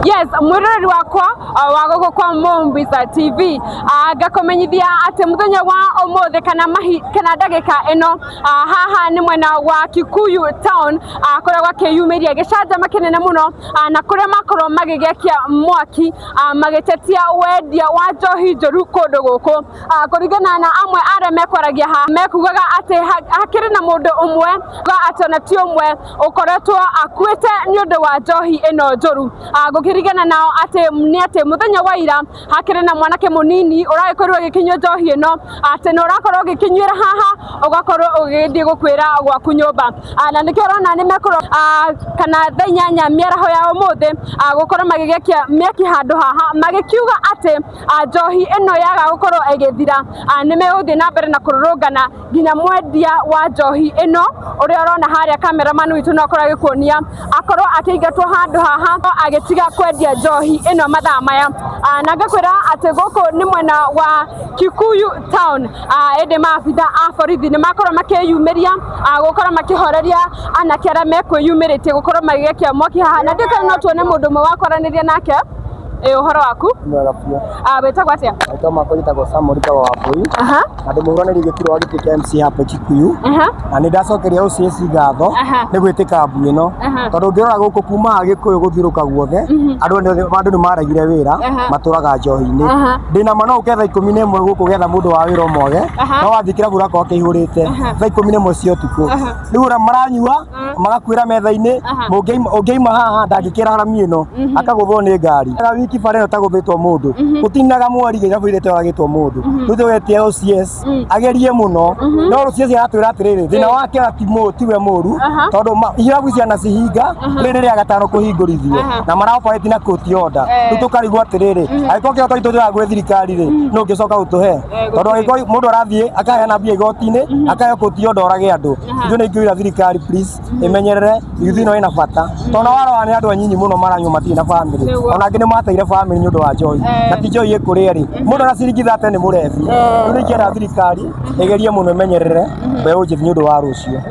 Yes, mwirori wakwa wagogo kwa Mombiza TV gakomenyithia ati muthenya wa omothe kana ndagika eno haha ni mwena wa Kikuyu town koragwa kiyumiria Gishanjama kinene muno na kuria makorwo magigekia mwaki magitetia wendia wa njohi njoru kundu guku kuringana na amwe are mekwaragia ha mekugaga ati hakiri na mundu umwe ati ona ti umwe ukoretwo akuite ni undu wa njohi eno njoru gukirigana nao ati muthenya wa ira hakiri na mwanake munini uragikorwo gikinywa njohi eno ati no urakorwo gikinywira haha ugakorwo ugindi gukwira gwaku nyumba na nikio rona ni mekorwo kana thainyanya miaraho ya omothe gukorwo magigekia miaki handu haha magikiuga ati njohi eno yaga gukorwo egithira ni meguthie na mbere na kururungana nginya mwendia wa njohi eno uria urona haria cameraman witu no akorwo agikuonia akorwo akiingatwo handu haha agitiga kwendia njohi eno mathaa maya na ngakwira ati guku ni mwena wa Kikuyu town ende maabitha a borithi ni makorwo makiyumiria gukorwo makihoreria anake aria mekwiyumiritie gukorwo magigekia mwaki haha na ndikana no tuone mundu mwe wakwaraniria nake uhoro waku mwega pia betagwo atia aitoma kwitagwo samorika wa boi na ndimuhuranirie gitiro agitike MC hapo Kikuyu na nindacokeria ucici ngatho ni gwitika mbu ino tondu ngirora guku kuma Gikuyu guthiruka guothe andu ni maragire wira maturaga njohi-ini ndina mano uketha 11 guku getha mundu wa wira omothe no wathikira bura ko kihurite thaa 11 cia utuku riu ura maranyua magakwira metha-ini ungeima haha ndangikira harami ino akaguthwo ni ngari kifare utagubitwo mundu utinaga mwari girabu irete oragitwo mundu ruthe wetie OCS agerie muno no OCS atwira atiriri thina wake tiwe muru tondu irabu cia na cihinga riri ria gatano kuhingurithio na maraoperate na court order tukarigwo atiriri agiko kio twitwa gwe thirikari ri no ngicoka utuhe tondu agiko mundu arathie akaheana bia igoti-ini akahe court order orage andu ithu ni ngwira thirikari please imenyerere yuthi no ina bata tondu waro ni andu anyinyi muno maranyu matina family ona ngine mateire family nyundo wa njohi na ti njohi ikuria ri mundu aracirigitha ate ni murebi ni kiera thirikari egerie muno menyerere beũ njithi nyundo wa rucio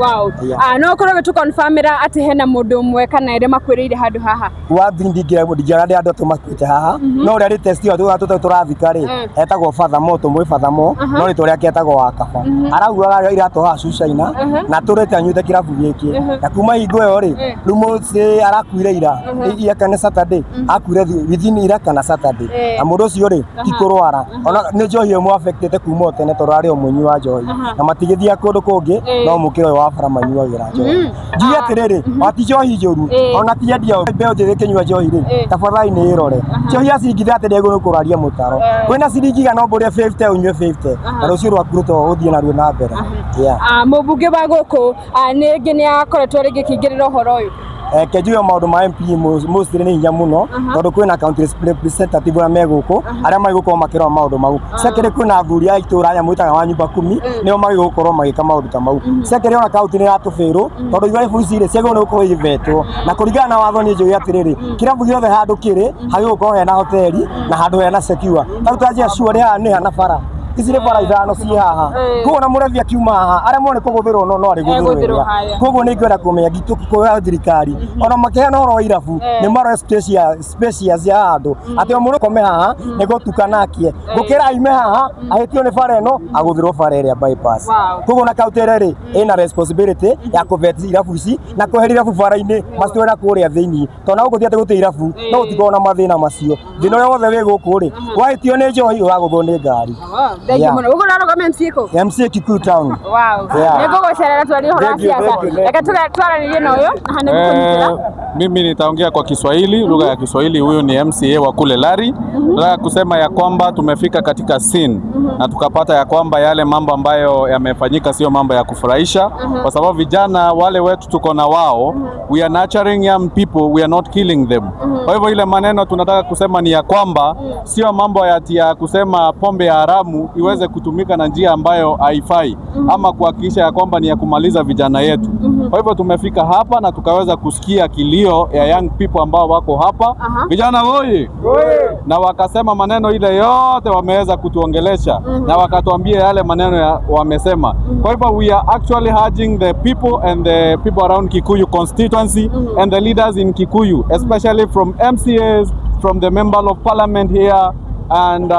no korwo tu confirmira ati hena mundu umwe kana ire makwiriire handu haha wa ndingira ndi andu tumakwite haha no uri test yo turathika ri etagwo father mo tumwe father mo no ri turia ketagwo wa kaba araguaga irato ha Susaina na turete anyute kirabu giki na kuma hingo yo ri rumoce arakuire ira ya kana Saturday akuire within ira kana Saturday na mundu ucio ri tikurwara ona ni njohi imo affected kuma tene torari omunyi wa njohi na matigithia kundu kungi no mukiro wa bara manyuagira njohi njuye atiriri ati njohi njuru ona ti endia beũ njithi kinyua njohi ri tafadhali ni irore njohi acirigitha ati ndegũ kuraria mutaro kwina ciringi no mbure 50 unywe 50 na rucio rwa kuruto uthie nario na mbere mubunge wa guku ni ngi ni akoretwo ringi kingirira uhoro uyu kejuyo maundu ma MP mostly ni hinya muno tondu kwina county representative na meguko aria magigukorwo makirwa maundu mau secretary kwina athuri ya itura aya mwitaga wa nyumba 10 nio magigukorwo magika maundu ta mau secretary ona county ni ratufiru tondu igwa ibucire ciago ni gukorwo ivetwo na kuringana na watho ni njugi atiriri kirabu giothe handu kiri hagigukorwo hena hoteli na handu hena secure tarutajia sure ni hana bara isire bara ithano ci haha kuona murevi akiuma haha aria mone kuguthirwo no ari guthirwo koguo ni ngwenda kumenya gitu kwa thirikari ona makehana oro irabu ni maro special ya handu ati o mundu kome haha ni gutukanakie gukira ime haha ahitio ni bara eno aguthirwo bara area bypass koguo na kauterere ina responsibility ya kuvet irabu ici na kuherira irabu bara-ini mastwera kuria thiini tona uguthia ati guti irabu no utigona mathina macio thina wothe wi guku ri wahitio ni njohi waguthwo ni ngari ugo na government iko MC Kikuyu town nego gocerera twari hora siasa eka twaranirie na uyo hana gukunyitira mimi nitaongea kwa Kiswahili lugha ya Kiswahili. Huyu ni MCA wa kule Lari. Nataka kusema ya kwamba tumefika katika scene na tukapata ya kwamba yale mambo ambayo yamefanyika sio mambo ya kufurahisha kwa sababu vijana wale wetu tuko na wao, we are nurturing young people, we are not killing them. Kwa hivyo ile maneno tunataka kusema ni ya kwamba sio mambo ya kusema pombe ya haramu iweze kutumika na njia ambayo haifai ama kuhakikisha ya kwamba ni ya kumaliza vijana yetu. Kwa hivyo tumefika hapa na tukaweza kusikia kilio ya young people ambao wako hapa. Vijana woye na wakasema maneno ile yote wameweza kutuongelesha na wakatuambia yale maneno wamesema. Kwa hivyo we are actually urging the people and the people around Kikuyu constituency and the leaders in Kikuyu, especially from MCAs from the member of parliament here and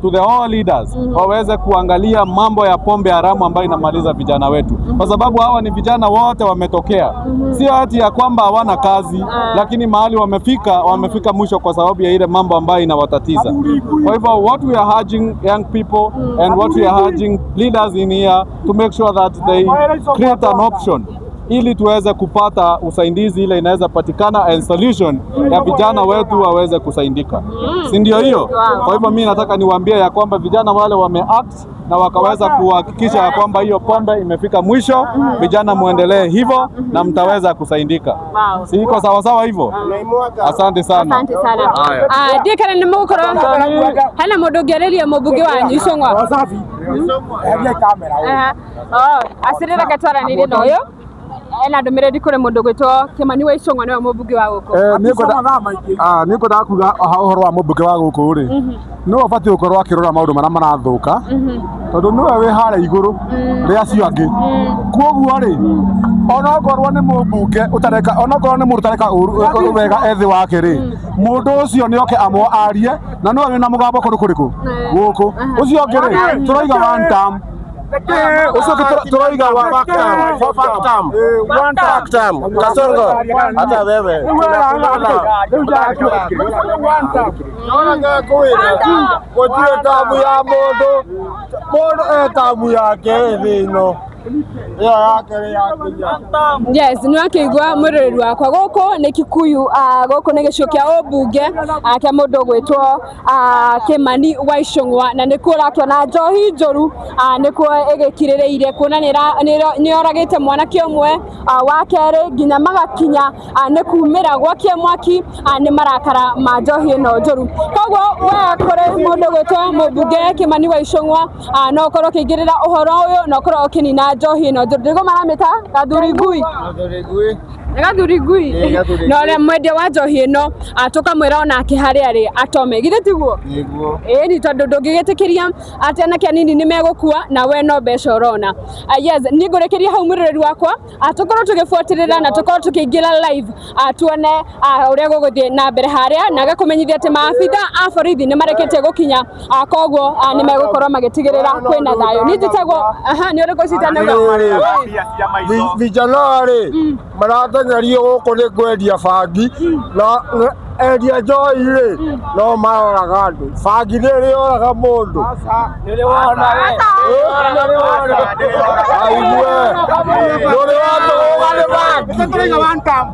to the all leaders waweze kuangalia mambo ya pombe haramu ambayo inamaliza vijana wetu, kwa sababu hawa ni vijana wote wametokea, sio ati ya kwamba hawana kazi, lakini mahali wamefika mwisho kwa sababu ya ile mambo ambayo inawatatiza. Kwa hivyo what we are urging young people and what we are urging leaders in here to make sure that they create an option ili tuweze kupata usaidizi ile inaweza patikana and solution ya vijana wetu waweze kusaidika. Si ndio hiyo? Kwa hivyo mimi nataka niwaambie ya kwamba vijana wale wameact na wakaweza kuhakikisha ya kwamba hiyo pombe imefika mwisho, vijana muendelee hivyo na mtaweza kusaidika. Si iko sawa sawa hivyo? Asante sana. Asante sana. Ndikana ni mugukoro hana mundu ngereria mubuge wanyu Icungwa. Wasafi. Hebu kamera. Asirira gatwara ni rino yo. Ena ndumiriri kuri mundu gwitwo Kimani wa Icungwa niwe mubuge wa guku. Niko ndakuga uhoro wa mubuge wa guku ri. No ubati ukorwo akirora maundu mara marathuka. Tondu niwe wi hara iguru ria cio angi. Kuoguo ri ona okorwo ni mubuge utareka ona okorwo ni mundu utareka wega ethi wake ri mundu ucio ni oke amwo arie na no wi na mugambo kuriku guku ucio ngi ri turoiga wantam ucio turoiga wantam kasongo hata wewe Kujue tabu ya mundu tabu yake thino. Yes, ni wakigwa murori wakwa guku ni Kikuyu, guku ni gicio kia ubunge kia mundu gwitwo Kimani wa Icungwa, na nikuo rakiona njohi njuru nikuo igikirireire kuona ni oragite mwanake umwe wa keri nginya magakinya ni kumira gwakie mwaki ni marakara ma njohi ino njuru. Koguo we kuri mundu gwitwo mubunge Kimani wa Icungwa no korwo kingirira uhoro uyu no korwo ukinina njohi ino njuru. Ndigo maramita gathurigui no le mwende wa njohi ino tukamwira ona akiharia ri atome githe tiguo ni tondu ndungigitikiria ati anake anini ni megukua na we no mbeca urona. Yes, ni ngurekeria hau mwirori wakwa tukorwo tugifuatirira na tukorwo tukiingira live tuone uria guguthie na mbere haria na gakumenyithia ati maabitha a borithi ni marekete gukinya koguo ni megukorwo magitigirira kwina thayo. Ni njitagwo ni uriku citana vijana ri maratengerio guku ni kwendia bangi na endia njohi ri no maroraga andu bangi ni ri oraga mundu ni wona aigue nuri watu ugale bangi turiga wantam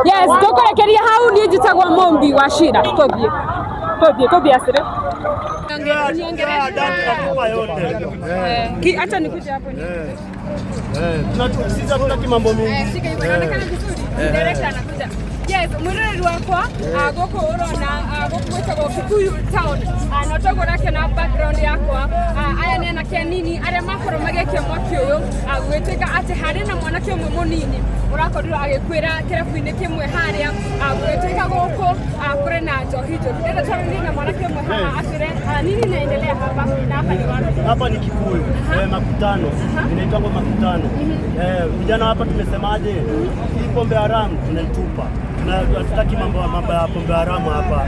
yes, tukurekeria hau ni njitagwo Mombi wa Shira. Tobia asire. Acha nikuje hapo ni. Tunatusiza tutaki mambo mingi. Inaonekana vizuri. Director anakuja. Yes, mwirori wakwa guku urona guku gwitagwo Kikuyu town no togorake na background yakwa aya ni anake nini aria makorwo magikia mwaki uyu gwiteka ati hari na mwanake umwe munini urakorirwo agikwira kirabu-ini kimwe haria gwiteka guku kuri na njohi njuru. Ndenda twarĩrie na mwanake umwe haha atwire nini inaendelea hapa na hapa ni wapi? Hapa ni Kikuyu makutano, inaitwa makutano. Vijana hapa tumesemaje, hii pombe haramu tunaitupa. Hatutaki mambo ya pombe haramu hapa.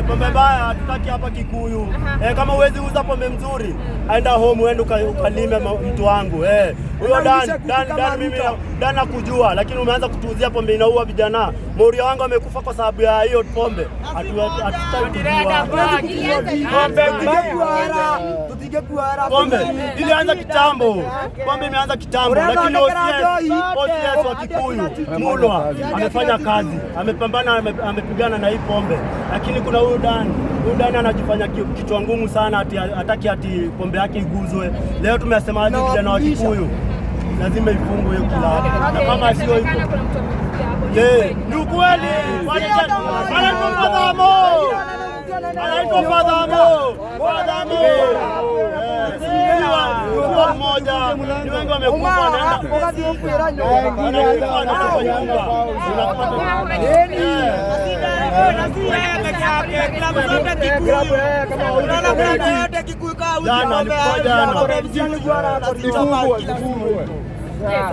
Pombe mbaya hatutaki hapa Kikuyu. Kama huwezi uza pombe mzuri, aenda home uende ukalime mtu wangu. Huyo Dan mimi Dan nakujua, lakini umeanza kutuuzia pombe inaua vijana. Moria wangu amekufa kwa sababu ya hiyo pombe. Hatutaki kujua. Pombe ilianza kitambo. Pombe imeanza kitambo, lakini OCS wa Kikuyu Mulwa amefanya kazi, amepambana, amepigana na hii pombe. Lakini kuna huyu Dan anajifanya kichwa ngumu sana, hataki ati pombe yake iguzwe. Leo tumesema aje vijana wa Kikuyu lazima ifungwe hiyo kila. Na kama sio hivyo ni ukweli. Anaitwa Fadhamo. Kwa mmoja ni wengi wamekufa anaenda kwa nyumba.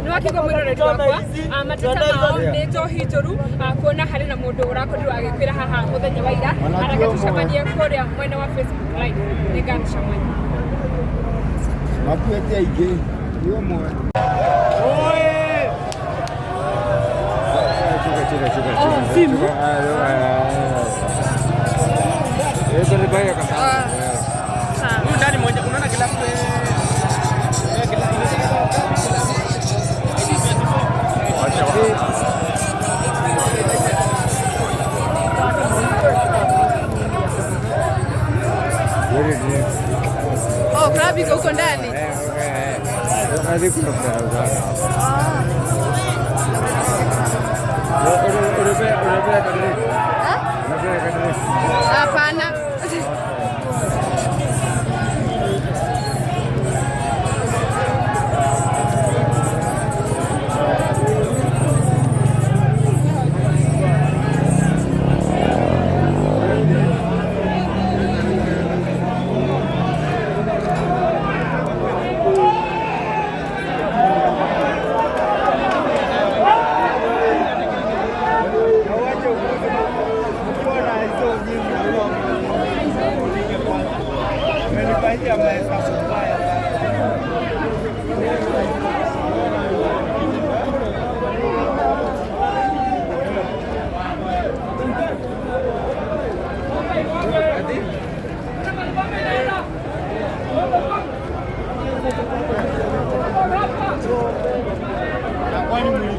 nä wakä mwä wakwa mateta mao nä njohi njåru kuona harä na må ndå å rakorirwo agä kwä ra haha må thenya wa ira arake tå cemanie kå rä a mwena wa Facebook live nä ngacemania makuete aingä nä mwe simu ndani moja unaona kila oh krabi uko ndani hapana Kwani